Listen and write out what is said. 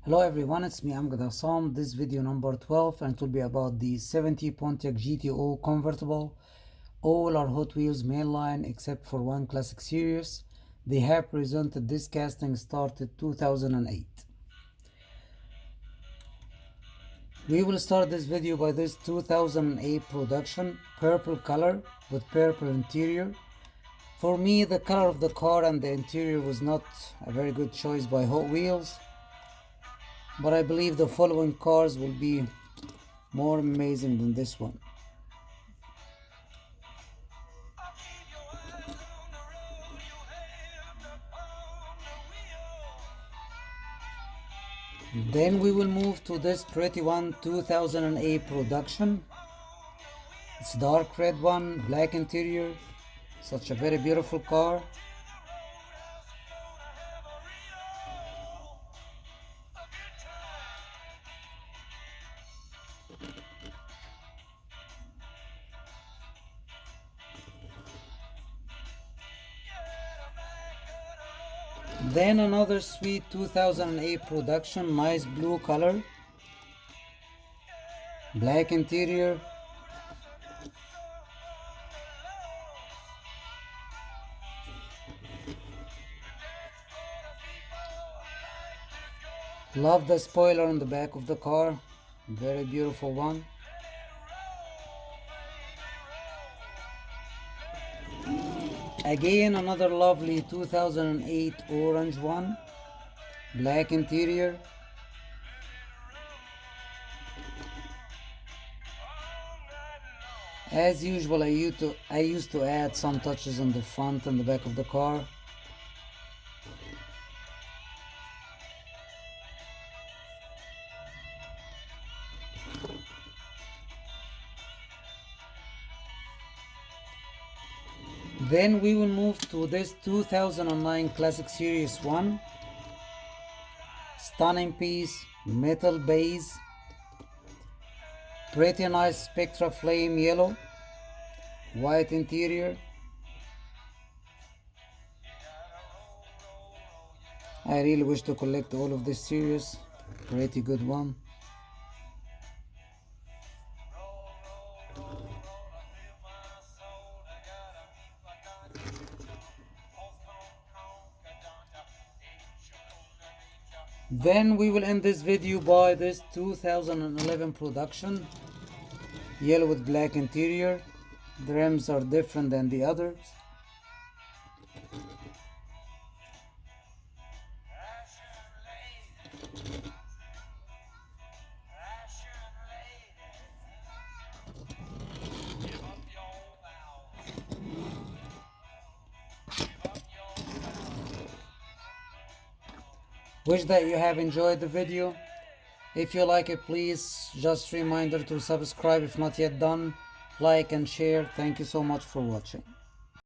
Hello everyone, it's me Amgad Assam. This video number 12 and it will be about the 70 Pontiac GTO convertible. All are Hot Wheels mainline except for one classic series. They have presented this casting started 2008. We will start this video by this 2008 production, purple color with purple interior. For me, the color of the car and the interior was not a very good choice by Hot Wheels, but I believe the following cars will be more amazing than this one. Then we will move to this pretty one, 2008 production. It's dark red one, black interior, such a very beautiful car. Then another sweet 2008 production, nice blue color, black interior. Love the spoiler on the back of the car, very beautiful one. Again, another lovely 2008 orange one, black interior. As usual, I used to add some touches on the front and the back of the car. Then we will move to this 2009 Classic Series 1. Stunning piece, metal base, pretty nice Spectra flame yellow, white interior. I really wish to collect all of this series, pretty good one. Then we will end this video by this 2011 production, yellow with black interior. The rims are different than the others. Wish that you have enjoyed the video. If you like it, please just reminder to subscribe if not yet done, like and share. Thank you so much for watching.